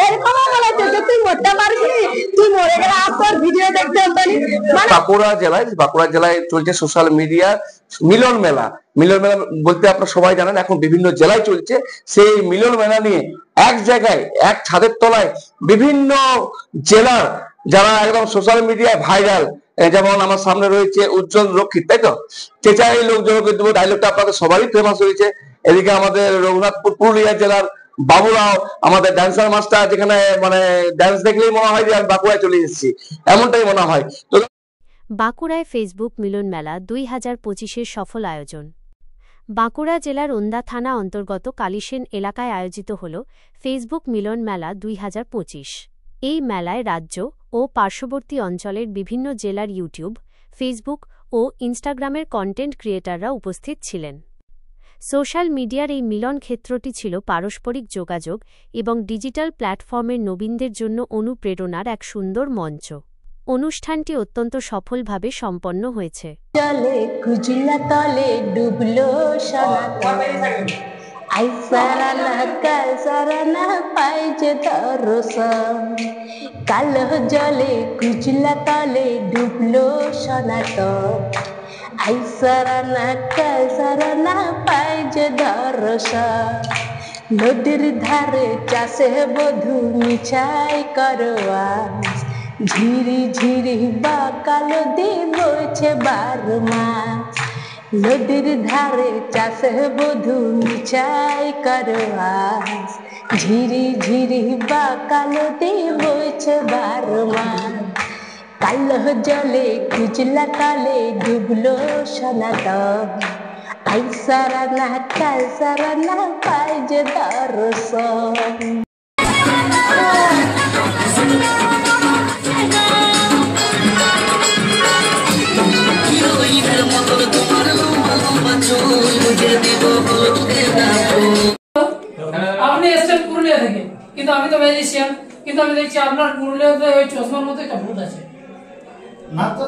এরকমও বলেছে যে তুই মরতে পারবি, তুই মরে গেলে আর তোর ভিডিও দেখতে হবে না। বাঁকুড়া জেলায় চলছে সোশ্যাল মিডিয়া মিলন মেলা। মিলন মেলা বলতে আপনারা সবাই জানেন এখন বিভিন্ন জেলায় চলছে। সেই মিলন মেলা নিয়ে এক জায়গায় এক ছাদের তলায় বিভিন্ন জেলার যারা একদম সোশ্যাল মিডিয়ায় ভাইরাল, যেমন আমার সামনে রয়েছে উজ্জ্বল রক্ষিত, তাই তো? চেঁচাই লোকজনকে দেবো ডায়লগটা আপনাদের সবারই ফেমাস হয়েছে। এদিকে আমাদের রঘুনাথপুর পুরুলিয়া জেলার বাবুরাও, আমাদের ডান্সার মাস্টার, যেখানে মানে ডান্স দেখলেই মনে হয় যে আমি বাঁকুড়ায় চলে এসেছি, এমনটাই মনে হয়। তো বাঁকুড়ায় ফেসবুক মিলন মেলা 2025-এর সফল আয়োজন। বাঁকুড়া জেলার ওন্দা থানা অন্তর্গত কালিসেন এলাকায় আয়োজিত হল ফেসবুক মিলন মেলা 2025। এই মেলায় রাজ্য ও পার্শ্ববর্তী অঞ্চলের বিভিন্ন জেলার ইউটিউব, ফেসবুক ও ইনস্টাগ্রামের কন্টেন্ট ক্রিয়েটররা উপস্থিত ছিলেন। সোশ্যাল মিডিয়ার এই মিলন ক্ষেত্রটি ছিল পারস্পরিক যোগাযোগ এবং ডিজিটাল প্ল্যাটফর্মের নবীনদের জন্য অনুপ্রেরণার এক সুন্দর মঞ্চ। অনুষ্ঠানটি অত্যন্ত সফলভাবে সম্পন্ন হয়েছে। চলে কুজলা তলে ডুবলো সনাতন, আইসারা না কালসারা না পাই যে দর্শন। কালো জলে কুজলা তলে ডুবলো সনাতন, আইসারা না কালসারা না পাই যে দর্শন। নদীর ধারে চাষে বধূ মিছাই করোয়াস, ঝিরি ঝিরি বাঁকা নদী বইছে 12 মাস। নদীর ধারে চাষে বধূ মিছাই করোয়াস, ঝিরি ঝিরি বাঁকা নদী বইছে 12 মাস। কালো জলে কুজলা তলে ডুবলো সনাতন, আইসারা না কালসারা না পাই যে দর্শন। আপনি এসছেন পুরুলিয়া থেকে, কিন্তু আমি তো ম্যাজিশিয়ান, কিন্তু আমি দেখছি আপনার পুরুলিয়াতে ওই চশমার মতো একটা ভূত আছে না। তো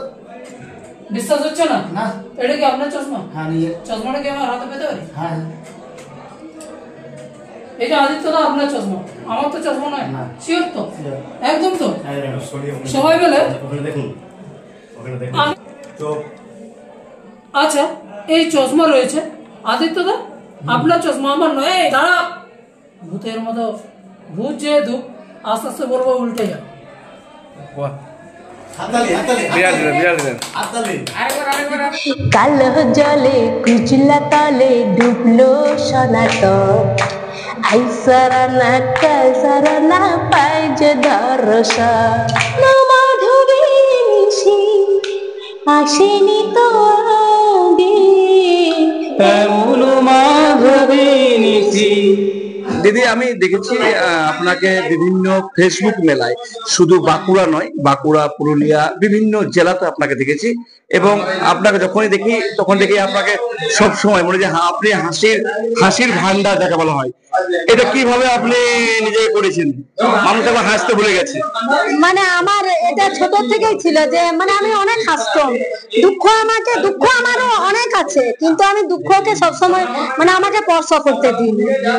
বিশ্বাস হচ্ছে না? না। এটা কি আপনার চশমা? হ্যাঁ। চশমাটা কি আমার হাতে পেতে পারি? হ্যাঁ। এটা আদিত্য দা আপনার চশমা, আমার তো চশমা নয়। শিওর তো? একদম তো? সময় পেলে দেখুন। আচ্ছা, এই চশমা রয়েছে আদিত্য দা, আপনার চশমা, আমার নয়। দাঁড়া, ভূতের মতো ভূত যেহেতু আস্তে আস্তে বলবো উল্টে যাও। কালো জলে কুজলা তলে ডুবলো সনাতন, আইসারা না কালসারা না পাই যে দর্শন। মাধবী নিশি আসেনি তো আগে, এমন মাধবী নিশি। দিদি, আমি দেখেছি আপনাকে বিভিন্ন ফেসবুক মেলায়, শুধু বাঁকুড়া নয়, বাঁকুড়া পুরুলিয়া বিভিন্ন জেলাতে আপনাকে দেখেছি, এবং আপনাকে যখনই দেখি তখন দেখি আপনাকে সব সময় মনে হয় আপনি হাসির ভান্ডার যাকে বলা হয়। এটা কিভাবে আপনি নিজে করেছেন? মানুষ এখন হাসতে ভুলে গেছে। মানে আমার এটা ছোট থেকেই ছিল যে মানে আমি অনেক হাসতাম। দুঃখ আমারও অনেক আছে, কিন্তু আমি দুঃখকে সবসময় মানে আমাকে স্পর্শ করতে দিই।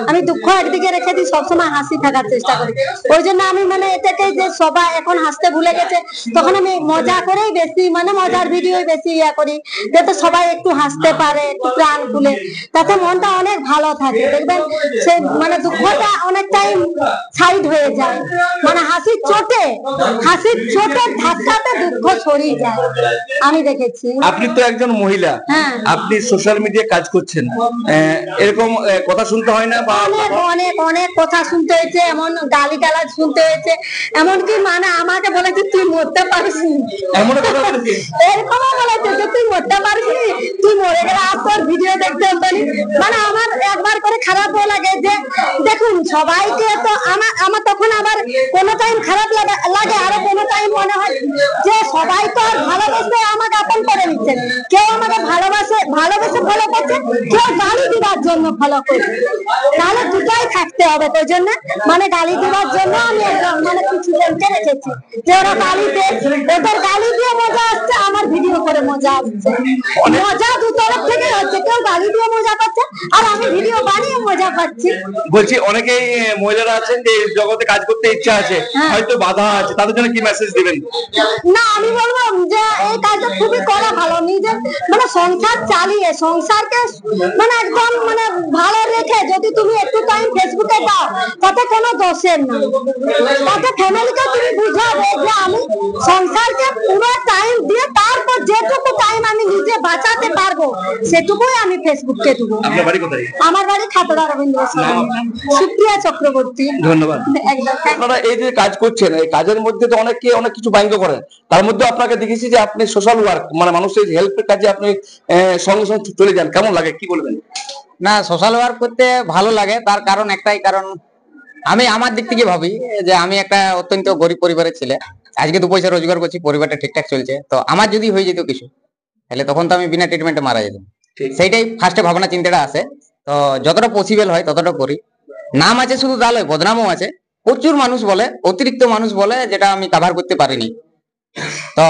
আমি দুঃখ একদিকে রেখে দিই, সবসময় হাসি থাকার চেষ্টা করি। ওই জন্য আমি মানে এটাকে যে সবাই এখন হাসতে ভুলে গেছে, তখন আমি মজা করেই বেশি মানে মজার ভিডিও বেশি করি, যাতে সবাই একটু হাসতে পারে, একটু প্রাণ খুলে, তাতে মনটা অনেক ভালো থাকে। দেখবেন সে মানে দুঃখটা অনেকটাই সাইড হয়ে যায়, মানে হাসির চোটে ধাক্কাতে দুঃখ ছড়িয়ে যায়। আমি দেখেছি। আপনি তো একজন মহিলা, আপনি সোশ্যাল মিডিয়া কাজ করছেন, এরকম কথা শুনতে হয় না? বা অনেক কথা শুনতে হয়েছে, এমন গালিগালাজ শুনতে হয়েছে, এমনকি মানে আমাকে বলেছে তুই মরতে পারিস, এরকমও বলেছে যে তুই মরতে পারিস, তুই মরে গেলে আর তোর ভিডিও দেখতে হবে। মানে আমার একবার করে খারাপও লাগে যে দেখুন সবাইকে তো আমার তখন আবার কোনো টাইম খারাপ লাগে, আরো কোনো টাইম মনে হয় যে সবাই তো আর ভালোবাসে আমাকে আপন করে নিচ্ছে, কেউ আমাকে ভালোবেসে ফলো করছে, কেউ গালি দেওয়ার জন্য ফলো করছে। তাহলে দুটাই থাকতে হবে। ওই জন্য মানে গালি দেওয়ার জন্য আমি মানে কিছু জনকে রেখেছি যে ওরা গালি দেয়, ওদের গালি দিয়ে মজা আসছে, আমার ভিডিও করে মজা আসছে। মজা দু তরফ থেকে হচ্ছে, কেউ গালি দিয়ে মজা পাচ্ছে আর আমি ভিডিও বানিয়ে মজা পাচ্ছি। বলছি অনেকেই মহিলারা আছেন যে জগতে কাজ করতে ইচ্ছা আছে, হয়তো বাধা আছে, তাদের জন্য কি মেসেজ দিবেন? না, আমি বলবো যে এই কাজটা খুবই করা ভালো। নিজের মানে সংসার চালিয়ে সংসারকে মানে একদম মানে ভালো রেখে যদি তুমি একটু টাইম ফেসবুকে দাও, তাতে কোনো দোষের না। তাতে ফ্যামিলিকে তুমি বুঝাবে যে আমি সংসারকে পুরো টাইম দিয়ে তারপর যেটুকু টাইম আমি নিজে বাঁচাতে পারবো সেটুকুই আমি ফেসবুককে দেবো। আপনার বাড়ি কোথায়? আমার বাড়ি খাতড়া রবীন্দ্র সদন, সুপ্রিয়া চক্রবর্তী। ধন্যবাদ। একদম। আপনারা এই যে কাজ করছেন, এই কাজের মধ্যে তো অনেকে অনেক কিছু ব্যঙ্গ করেন, তার মধ্যে আপনাকে দেখেছি যে আপনি সোশ্যাল ওয়ার্ক মানে মানুষের হেল্পের কাজে আপনি সঙ্গে সঙ্গে চলে যান, কেমন লাগে কি বলবেন? না, সোশ্যাল ওয়ার্ক করতে ভালো লাগে। তার কারণ একটাই, কারণ আমি আমার দিক থেকে ভাবি যে আমি একটা অত্যন্ত গরিব পরিবারের ছেলে, আজকে 2 পয়সা রোজগার করছি, পরিবারটা ঠিকঠাক চলছে। তো আমার যদি হয়ে যেত কিছু, তাহলে তখন তো আমি বিনা ট্রিটমেন্টে মারা যেতাম। সেইটাই ফার্স্টে ভাবনা চিন্তাটা আসে। তো যতটা পসিবল হয় ততটা করি। নাম আছে শুধু তা নয়, বদনামও আছে। প্রচুর মানুষ বলে, অতিরিক্ত মানুষ বলে, যেটা আমি কভার করতে পারিনি। তো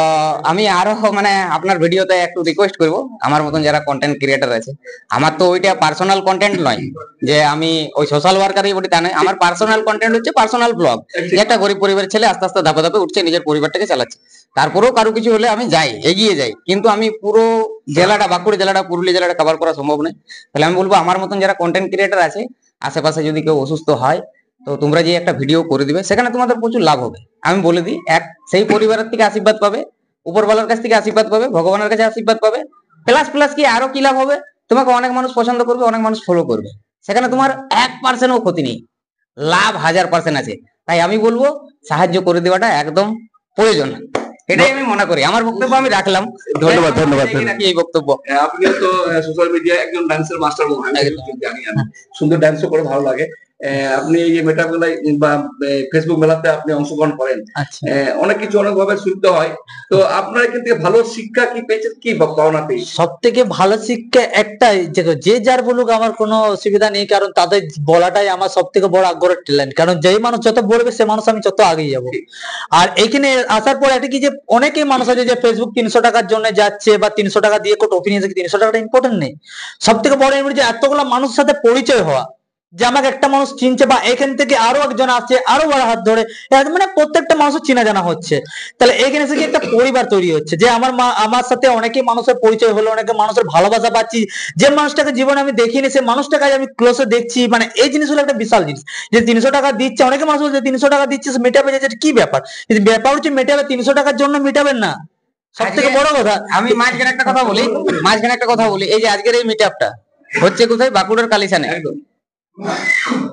আমি আরো মানে আপনার ভিডিওতে একটু রিকোয়েস্ট করবো, আমার মতন যারা কন্টেন্ট ক্রিয়েটার আছে, আমার তো ওইটা পার্সোনাল কন্টেন্ট নয় যে আমি ওই সোশ্যাল ওয়ার্কারই বলি তা নয়। আমার পার্সোনাল কন্টেন্ট হচ্ছে পার্সোনাল ব্লগ, যে একটা গরিব পরিবারের ছেলে আস্তে আস্তে ধাপে ধাপে উঠছে, নিজের পরিবারটাকে চালাচ্ছে। তারপরেও কারো কিছু হলে আমি যাই, এগিয়ে যাই, কিন্তু আমি পুরো জেলাটা, বাঁকুড়া জেলাটা, পুরুলিয়া জেলাটা কভার করা সম্ভব নয়। তাহলে আমি বলবো আমার মতন যারা কন্টেন্ট ক্রিয়েটার আছে, আশেপাশে যদি কেউ অসুস্থ হয়, তো তোমরা যে একটা ভিডিও করে দিবে, সেখানে তোমাদের প্রচুর লাভ হবে। আমি বলে দিই, এক সেই পরিবারের থেকে আশীর্বাদ পাবে, উপরওয়ালার কাছ থেকে আশীর্বাদ পাবে, ভগবানের কাছে আশীর্বাদ পাবে, প্লাস প্লাস কি আরো কি লাভ হবে, তোমাকে অনেক মানুষ পছন্দ করবে, অনেক মানুষ ফলো করবে। সেখানে তোমার 1%ও ক্ষতি নেই, লাভ 1000% আছে। তাই আমি বলবো সাহায্য করে দেওয়াটা একদম প্রয়োজন, এটাই আমি মনে করি। আমার বক্তব্য আমি রাখলাম। ধন্যবাদ, ধন্যবাদ। এই বক্তব্য। আপনিও তো সোশ্যাল মিডিয়ায় একজন ডান্সের মাস্টার, জানি আমি, সুন্দর ডান্সও করে ভালো লাগে। আপনি এই যে মেটা মেলায় বা ফেসবুক মেলাতে আপনি অংশগ্রহণ করেন, অনেক কিছু অনেক ভাবে শুনতে হয়, তো আপনার কিন্তু ভালো শিক্ষা কি পেয়েছেন, কি পাওনা পেয়েছেন? সব থেকে ভালো শিক্ষা একটাই, যে যার বলুক আমার কোনো অসুবিধা নেই, কারণ তাদের বলাটাই আমার সব থেকে বড় আগ্রহের ট্যালেন্ট। কারণ যেই মানুষ যত বলবে সে মানুষ আমি তত আগিয়ে যাবো। আর এখানে আসার পর একটা কি, যে অনেকেই মানুষ আছে যে ফেসবুক 300 টাকার জন্য যাচ্ছে, বা 300 টাকা দিয়ে কোট ওপিনিয়ন, 300 টাকাটা ইম্পর্টেন্ট নেই। সব থেকে বড় যে এতগুলো মানুষের সাথে পরিচয় হওয়া, যে আমাকে একটা মানুষ চিনছে, বা এখান থেকে আরো একজন আসছে, আরো বড় হাত ধরে, মানে প্রত্যেকটা মানুষের চেনা জানা হচ্ছে। তাহলে এখানে থেকে একটা পরিবার তৈরি হচ্ছে, যে আমার সাথে অনেকেই মানুষের পরিচয় হলো, অনেকে মানুষের ভালোবাসা পাচ্ছি। যে মানুষটাকে জীবনে আমি দেখিনি, সে মানুষটাকে আমি ক্লোজে দেখছি। মানে এই জিনিসগুলো একটা বিশাল জিনিস, যে 300 টাকা দিচ্ছে, অনেকে মানুষ বলছে 300 টাকা দিচ্ছে মেটাবে, যাচ্ছে কি ব্যাপার? কিন্তু ব্যাপার হচ্ছে মেটাবে, 300 টাকার জন্য মেটাবেন না। সব থেকে বড় কথা, আমি মাঝখানে একটা কথা বলি, এই যে আজকের এই মিটআপটা হচ্ছে কোথায়? বাঁকুড়ার কালিসানে,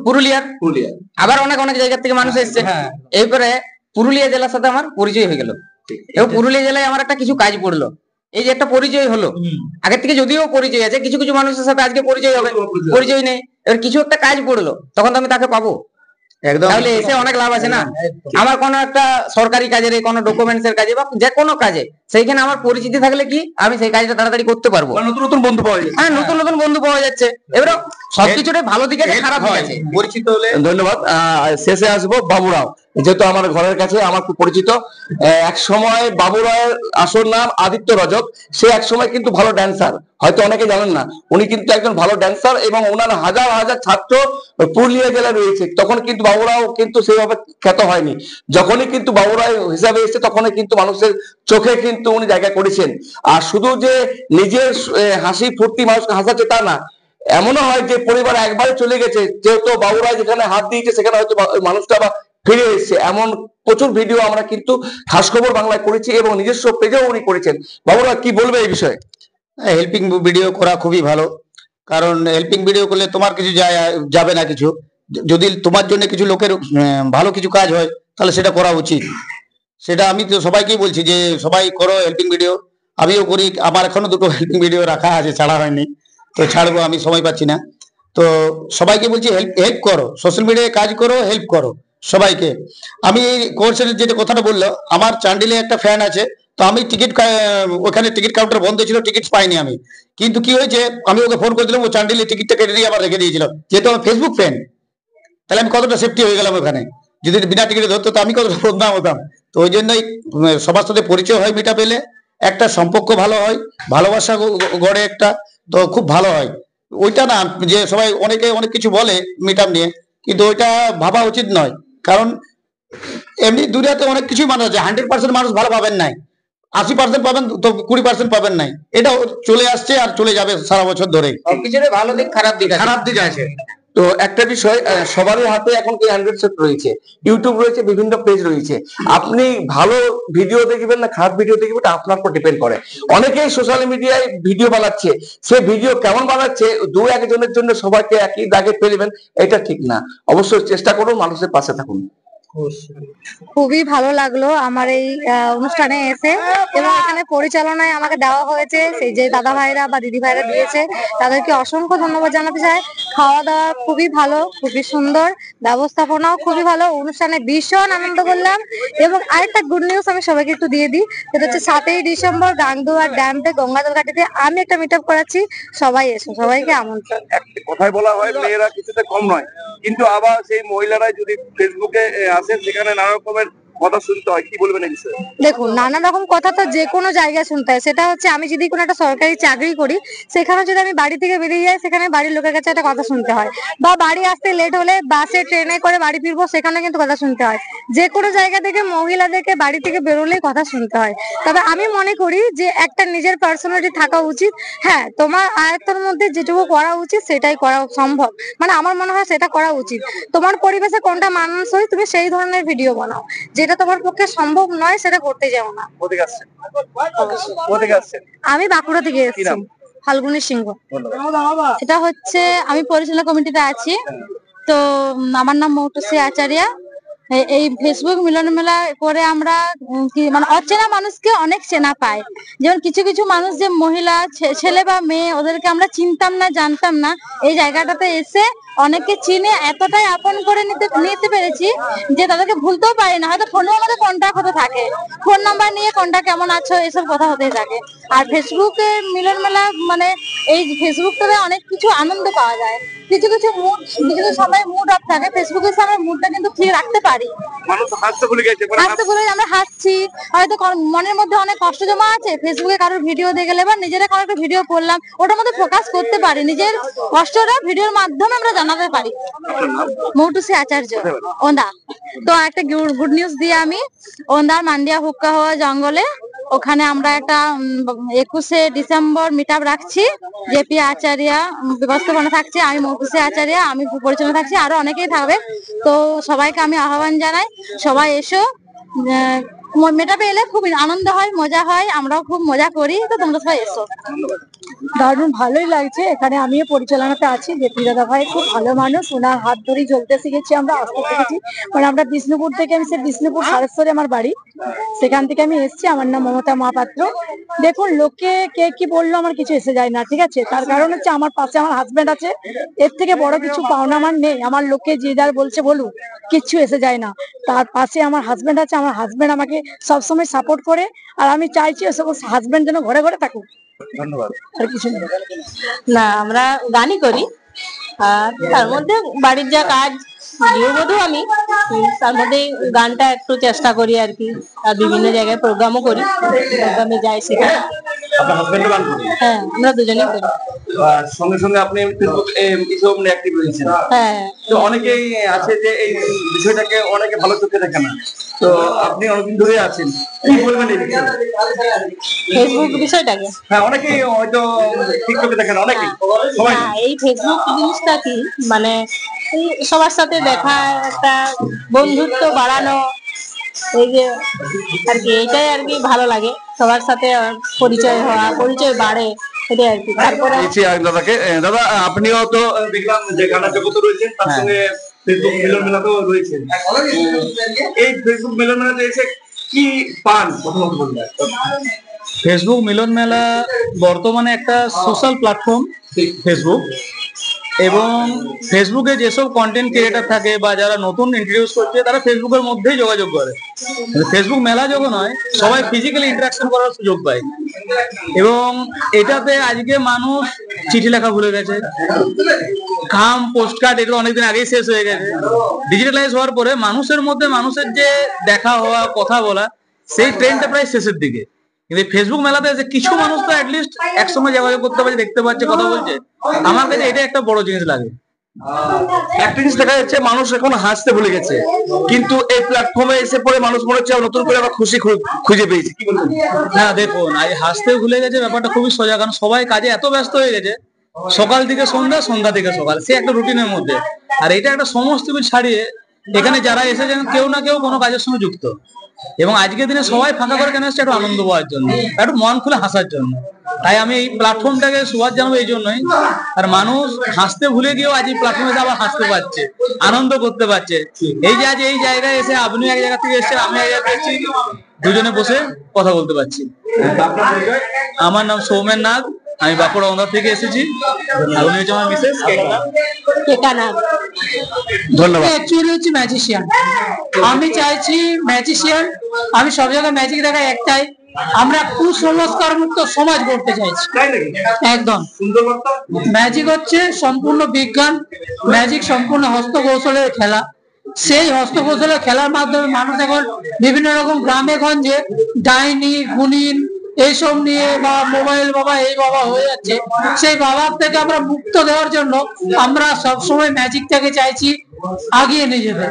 পুরুলিয়ার। আবার অনেক অনেক জায়গা থেকে মানুষ এসছে। এরপরে পুরুলিয়া জেলার সাথে আমার পরিচয় হয়ে গেল, এবং পুরুলিয়া জেলায় আমার একটা কিছু কাজ পড়লো। এই যে একটা পরিচয় হলো, আগের থেকে যদিও পরিচয় আছে, কিছু কিছু মানুষের সাথে আজকে পরিচয় হবে, পরিচয় নেই, এবার কিছু একটা কাজ পড়লো, তখন তো আমি তাকে পাবো। তাহলে এসে অনেক লাভ আছে না? আমার কোনো একটা সরকারি কাজের, কোনো ডকুমেন্টস এর কাজে, বা যে কোনো কাজে, সেইখানে আমার পরিচিতি থাকলে কি আমি সেই কাজটা তাড়াতাড়ি করতে পারবো। নতুন নতুন বন্ধু পাওয়া যায়। হ্যাঁ, নতুন নতুন বন্ধু পাওয়া যাচ্ছে। এবারে সবকিছুটাই ভালো দিকে আছে, খারাপ দিকে আছে। পরিচিত হলে ধন্যবাদ। শেষে আসবো বাবুরাও, যেহেতু আমার ঘরের কাছে, আমার খুব পরিচিত। এক সময় বাবুরাওয়ের আসল নাম আদিত্য রজক। সে এক সময় কিন্তু ভালো ড্যান্সার, হয়তো অনেকে জানেন না, উনি কিন্তু একজন ভালো ড্যান্সার, এবং ওনার হাজার হাজার ছাত্র পুরুলিয়া জেলায় রয়েছে। তখন কিন্তু বাবুরাও কিন্তু সেইভাবে খ্যাত হয়নি। যখনই কিন্তু বাবুরাও হিসাবে এসেছে, তখনই কিন্তু মানুষের চোখে কিন্তু উনি জায়গা করেছেন। আর শুধু যে নিজের হাসি ফুর্তি মানুষকে হাসাচ্ছে তা না, এমনও হয় যে পরিবার একবারে চলে গেছে, যেহেতু বাবুরাও যেখানে হাত দিয়েছে সেখানে হয়তো মানুষটা আবার ফিরে এসেছে। এমন প্রচুর ভিডিও আমরা কিন্তু খাস খবর বাংলায় করেছি, এবং নিজস্ব পেজেও উনি করেছেন। বাবুরাও কি বলবে এই বিষয়ে? হেল্পিং ভিডিও করা খুবই ভালো, কারণ হেল্পিং ভিডিও করলে তোমার কিছু যাবে না কিছু। যদি তোমার জন্য কিছু লোকের ভালো কিছু কাজ হয়, তাহলে সেটা করা উচিত। সেটা আমি তো সবাইকেই বলছি যে সবাই করো হেল্পিং ভিডিও। আমিও করি, আমার এখনো 2টো হেল্পিং ভিডিও রাখা আছে, ছাড়া হয়নি, তো ছাড়বো, আমি সময় পাচ্ছি না। তো সবাইকে বলছি হেল্প করো, সোশ্যাল মিডিয়ায় কাজ করো, হেল্প করো সবাইকে। আমি কোর্সের যেটা কথাটা বললো, আমার চান্ডিলে একটা ফ্যান আছে, তো আমি টিকিট ওখানে টিকিট কাউন্টার বন্ধ ছিল, টিকিট পাইনি আমি। কিন্তু কি হয়েছে, আমি ওকে ফোন করে দিলাম, ও চান্ডিলে টিকিটটা কেটে দিয়ে আবার রেখে দিয়েছিল। যেহেতু আমি ফেসবুক ফ্যান, তাহলে আমি কতটা সেফটি হয়ে গেলাম ওখানে। যদি বিনা টিকিটে ধরতো তো আমি কতটা বদনাম হতাম। তো ওই জন্যই সবার সাথে পরিচয় হয় মিট আপে এলে, একটা সম্পর্ক ভালো হয়, ভালোবাসা গড়ে একটা, তো খুব ভালো হয়। ওইটা না যে সবাই অনেকে অনেক কিছু বলে মিট আপ নিয়ে, কিন্তু ওইটা ভাবা উচিত নয়। কারণ এমনি দুনিয়াতে অনেক কিছুই মানুষ আছে, 100% মানুষ ভালো পাবেন নাই, 80% পাবেন, তো 20% পাবেন নাই। এটা চলে আসছে আর চলে যাবে সারা বছর ধরে। সবকিছুরই ভালো দিক খারাপ দিক আছে। খারাপ দিক আছে। তো একটা বিষয়, সবারই হাতে এখন কি অ্যান্ড্রয়েড সেট রয়েছে, ইউটিউব রয়েছে, বিভিন্ন পেজ রয়েছে। আপনি ভালো ভিডিও দেখবেন না খারাপ ভিডিও দেখবেন, এটা আপনার উপর ডিপেন্ড করে। অনেকেই সোশ্যাল মিডিয়ায় ভিডিও বানাচ্ছে, সে ভিডিও কেমন বানাচ্ছে দু একজনের জন্য সবাইকে একই দাগে ফেলবেন, এটা ঠিক না। অবশ্যই চেষ্টা করুন, মানুষের পাশে থাকুন। খুবই ভালো লাগলো আমার এই অনুষ্ঠানে এসে, এবং এখানে পরিচালনায় আমাকে দেওয়া হয়েছে সেই যে দাদা ভাইরা বা দিদি ভাইরা দিয়েছে, তাদেরকে অসংখ্য ধন্যবাদ জানাতে চাই। খাওয়া দাওয়া খুবই ভালো, খুবই সুন্দর, ব্যবস্থাপনাও খুবই ভালো, অনুষ্ঠানে ভীষণ আনন্দ করলাম। এবং আরেকটা গুড নিউজ আমি সবাইকে একটু দিয়ে দিই, সেটা হচ্ছে 7ই ডিসেম্বর গাংদুয়ার ড্যামে গঙ্গাজল ঘাটিতে আমি একটা মিট আপ করাচ্ছি, সবাই এসো, সবাইকে আমন্ত্রণ। কথায় বলা হয় মেয়েরা কিছুতে কম নয়, কিন্তু আবার সেই মহিলারা যদি ফেসবুকে আসেন, সেখানে নানা রকমের কথা শুনতে হয়, কি বলবেন এই বিষয়ে? দেখুন, নানা রকম কথা তো যে কোনো জায়গায় শুনতে হয়। সেটা হচ্ছে আমি যদি কোনো একটা সরকারি চাকরি করি, সেখানে যদি আমি বাড়ি থেকে বেরিয়ে যাই, সেখানে বাড়ির লোকের কাছে একটা কথা শুনতে হয়। বা বাড়ি আসতে লেট হলে বাসে ট্রেনে করে বাড়ি ফিরবো, সেখানে কিন্তু কথা শুনতে হয়। যে কোনো জায়গা থেকে মহিলাদেরকে বাড়ি থেকে বেরোলেই কথা শুনতে হয়। তবে আমি মনে করি যে একটা নিজের পার্সোনালিটি থাকা উচিত। হ্যাঁ, তোমার আয়ত্তের মধ্যে যেটুকু করা উচিত সেটাই করা সম্ভব, মানে আমার মনে হয় সেটা করা উচিত। তোমার পরিবেশে কোনটা মানানসই তুমি সেই ধরনের ভিডিও বানাও, যেটা তোমার পক্ষে সম্ভব নয় সেটা করতে যাও না। আমি বাঁকুড়া থেকে এসেছি, ফাল্গুনী সিংহ। এটা হচ্ছে আমি পরিচালনা কমিটিতে আছি। তো আমার নাম মৌটুসী আচার্য। এই ফেসবুক মিলন মেলা করে আমরা কি মানে অচেনা মানুষকে অনেক চেনা পাই। যেমন কিছু কিছু মানুষ যে মহিলা ছেলে বা মেয়ে, ওদেরকে আমরা চিনতাম না, জানতাম না, এই জায়গাটাতে এসে অনেকে চিনে এতটাই আপন করে নিতে পেরেছি যে তাদেরকে ভুলতেও পারি না। হয়তো ফোনেও আমাদের কন্ট্যাক্ট হতে থাকে, ফোন নাম্বার নিয়ে কন্ট্যাক্ট কেমন আছো এসব কথা হতেই থাকে। আর ফেসবুকে মিলন মেলা মানে এই ফেসবুকটাতে অনেক কিছু আনন্দ পাওয়া যায়। কিছু কিছু সময় মুড অফ থাকে, ফেসবুকের সামনে মুডটা কিন্তু ঠিক রাখতে পারি। হাসতে ভুলে আমরা হাসছি, হয়তো মনের মধ্যে অনেক কষ্ট জমা আছে, ফেসবুকে কারোর ভিডিও দেখে গেলে বা নিজেরা কারোর একটা ভিডিও করলাম, ওটার মধ্যে ফোকাস করতে পারি, নিজের কষ্টটা ভিডিওর মাধ্যমে আমরা জানাতে পারি। মৌটুসী আচার্য, ওন্দা। তো একটা গুড নিউজ দিয়ে আমি ওন্দার মান্ডিয়া হুক্কা হওয়া জঙ্গলে, ওখানে আমরা একটা 21শে ডিসেম্বর মিট আপ রাখছি। জেপি আচার্য ব্যবস্থাপনা থাকছে, আমি মৌটুসী আচার্য, আমি পরিচালনা থাকছি, আরো অনেকেই থাকবে। তো সবাইকে আমি আহ্বান জানাই, সবাই এসো। মিট আপে এলে খুব আনন্দ হয়, মজা হয়, আমরাও খুব মজা করি। তো তোমরা সবাই এসো। দারুণ ভালোই লাগছে। এখানে আমিও পরিচালনাতে আছি। জেপি দাদা ভাই খুব ভালো মানুষ, ওনার হাত ধরেই চলতে শিখেছি, আমরা আসতে শিখেছি। মানে আমরা বিষ্ণুপুর থেকে, আমি সেই বিষ্ণুপুর সারেশ্বরে আমার বাড়ি, সেখান থেকে আমি এসেছি। আমার নাম মমতা মহাপাত্র। দেখুন, লোকে কে কি বললো আমার কিছু এসে যায় না, ঠিক আছে? তার কারণ হচ্ছে আমার পাশে আমার হাজবেন্ড আছে, এর থেকে বড় কিছু পাওনা আমার নেই। আমার লোকে যে যার বলছে বলুক, কিচ্ছু এসে যায় না। তার পাশে আমার হাজবেন্ড আছে, আমার হাজবেন্ড আমাকে সবসময় সাপোর্ট করে, আর আমি চাইছি ওসব হাজবেন্ড যেন ঘরে ঘরে থাকুক। ধন্যবাদ। আর কিছু নেই। না, আমরা গানই করি, আর তার মধ্যে বাড়ির যা কাজ, গৃহবধূ আমি, তার মধ্যে গানটা একটু চেষ্টা করি আর কি। আর বিভিন্ন জায়গায় প্রোগ্রামও করি, প্রোগ্রামে যাই সেখানে। আপনার হাজবেন্ড গান করেন? হ্যাঁ, আমরা দুজনেই করি। সঙ্গে সঙ্গে আপনি ফেসবুক এসব নিয়ে অ্যাক্টিভ রয়েছেন। হ্যাঁ, তো অনেকেই আছে যে এই বিষয়টাকে অনেকে ভালো চোখে দেখে না, তো আপনি অনেকদিন ধরে আছেন, কি বলবেন এই বিষয়ে? ফেসবুক বিষয়টাকে, হ্যাঁ, অনেকেই হয়তো ঠিক চোখে দেখে না, অনেকেই সবাই। এই ফেসবুক জিনিসটা কি মানে এই সবার সাথে দেখা, একটা বন্ধুত্ব বাড়ানো, এই যে আর কি, এইটাই আর কি ভালো লাগে। সবার সাথে পরিচয় হওয়া, পরিচয় বাড়ে, এটাই আর কি। তারপরে দাদাকে, দাদা আপনিও তো দেখলাম যে গানা জগতে রয়েছেন, তার সঙ্গে ফেসবুক মিলন মেলাতেও রয়েছেন। এই ফেসবুক মিলন মেলাতে এসে কি পান প্রথমত বলবেন? ফেসবুক মিলন মেলা বর্তমানে একটা সোশ্যাল প্ল্যাটফর্ম। ফেসবুক এবং ফেসবুকে যেসব কন্টেন্ট ক্রিয়েটার থাকে বা যারা নতুন ইন্ট্রোডিউস করছে তারা ফেসবুকের মধ্যেই যোগাযোগ করে। ফেসবুক মেলা যখন হয় সবাই ফিজিক্যালি ইন্টারাকশন করার সুযোগ পায় এবং এটাতে আজকে মানুষ চিঠি লেখা ভুলে গেছে, খাম পোস্ট কার্ড এগুলো অনেকদিন আগেই শেষ হয়ে গেছে। ডিজিটালাইজ হওয়ার পরে মানুষের মধ্যে মানুষের যে দেখা হওয়া কথা বলা সেই ট্রেন্ডটা প্রায় শেষের দিকে। কিন্তু ফেসবুক মেলাতে যে কিছু মানুষ তো অ্যাটলিস্ট একসঙ্গে যোগাযোগ করতে পারছে, দেখতে পাচ্ছে, কথা বলছে, আমার কাছে এটা একটা বড় জিনিস লাগে। একটা জিনিস দেখা যাচ্ছে মানুষ এখন হাসতে ভুলে গেছে, কিন্তু এই প্ল্যাটফর্মে এসে পরে মানুষ মনে হচ্ছে নতুন করে আবার খুশি খুঁজে পেয়েছে। কি বলবেন? হ্যাঁ দেখুন, এই হাসতে ভুলে গেছে ব্যাপারটা খুবই সোজা, কারণ সবাই কাজে এত ব্যস্ত হয়ে গেছে, সকাল থেকে সন্ধ্যা, সন্ধ্যা থেকে সকাল, সে একটা রুটিনের মধ্যে। আর এটা একটা সমস্ত কিছু ছাড়িয়ে এখানে যারা এসেছেন কেউ না কেউ কোনো কাজের সঙ্গে যুক্ত, এবং আজকের দিনে সবাই ফাঁকা করে কেন এসছে? একটু আনন্দ পাওয়ার জন্য, একটু মন খুলে হাসার জন্য। তাই আমি এই প্ল্যাটফর্মটাকে সুবাদ জানাবো এই জন্যই। আর মানুষ হাসতে ভুলে গিয়েও আজ এই প্ল্যাটফর্মে আবার হাসতে পারছে, আনন্দ করতে পারছে। এই যে আজ এই জায়গায় এসে আপনি এক জায়গা থেকে এসেছেন, আমি এক জায়গা থেকে এসেছি, দুজনে বসে কথা বলতে পারছি। আমার নাম সৌমেন নাগ, আমি বাঁকুড়া ওন্দা থেকে এসেছি। আর উনি হচ্ছে আমার মিসেস কেকা নাগ। ধন্যবাদ। অ্যাকচুয়ালি হচ্ছে ম্যাজিশিয়ান। আমি চাইছি ম্যাজিশিয়ান, আমি সব জায়গায় ম্যাজিক দেখাই একটাই, আমরা কুসংস্কার মুক্ত সমাজ গড়তে চাইছি। একদম ম্যাজিক হচ্ছে সম্পূর্ণ বিজ্ঞান, ম্যাজিক সম্পূর্ণ হস্তকৌশলের খেলা। সেই হস্তকৌশলের খেলার মাধ্যমে মানুষ এখন বিভিন্ন রকম গ্রামে গঞ্জে ডাইনি, গুণিন এইসব নিয়ে বা মোবাইল বাবা এই বাবা হয়ে যাচ্ছে। সেই বাবার থেকে আমরা মুক্ত দেওয়ার জন্য আমরা সবসময় ম্যাজিকটাকে চাইছি আগিয়ে নিয়ে যেতে।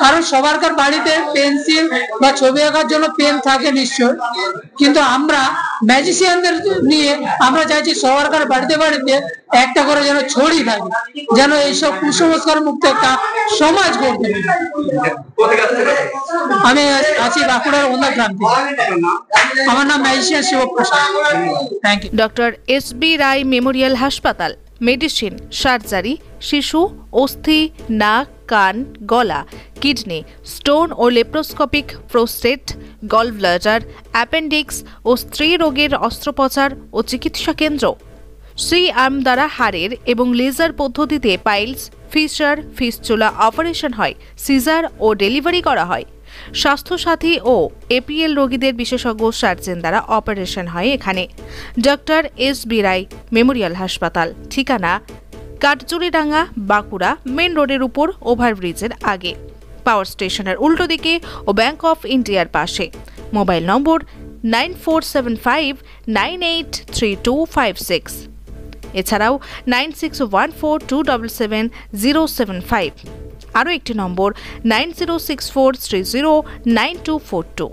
কারণ সবারকার বাড়িতে পেন্সিল বা ছবি আঁকার জন্য পেন থাকে নিশ্চয়, কিন্তু আমরা ম্যাজিশিয়ানদের নিয়ে আমরা চাইছি সবারকার বাড়িতে বাড়িতে একটা করে যেন ছড়ি থাকে, যেন এইসব কুসংস্কার মুক্ত একটা সমাজ গড়তে পারে। আমি আছি বাঁকুড়ার ওন্দা গ্রাম থেকে। আমার নাম magician Shivprasad. Thank you. Doctor S B. Roy memorial হাসপাতাল, মেডিসিন, সার্জারি, শিশু, অস্থি, নাক, কান, গলা, কিডনি, স্টোন ও laparoscopic, prostate, gall bladder, appendix ও স্ত্রী রোগের অস্ত্রোপচার ও চিকিৎসা কেন্দ্র। সি আর্ম দ্বারা হাড়ের এবং লেজার পদ্ধতিতে পাইলস, ফিশার, ফিস্চুলা অপারেশন হয়, সিজার ও ডেলিভারি করা হয়। স্বাস্থ্যসাথী ও এপিএল রোগীদের বিশেষজ্ঞ সার্জন দ্বারা অপারেশন হয় এখানে। Doctor S B. রায় মেমোরিয়াল হাসপাতাল, ঠিকানা কাটজুরিডাঙ্গা, বাঁকুড়া, মেন রোডের উপর ওভারব্রিজের আগে, পাওয়ার স্টেশনের উল্টো দিকে ও ব্যাংক অফ ইন্ডিয়ার পাশে। মোবাইল নম্বর 9475983256, এছাড়াও 9614277075, আরও একটি নম্বর 9064309242।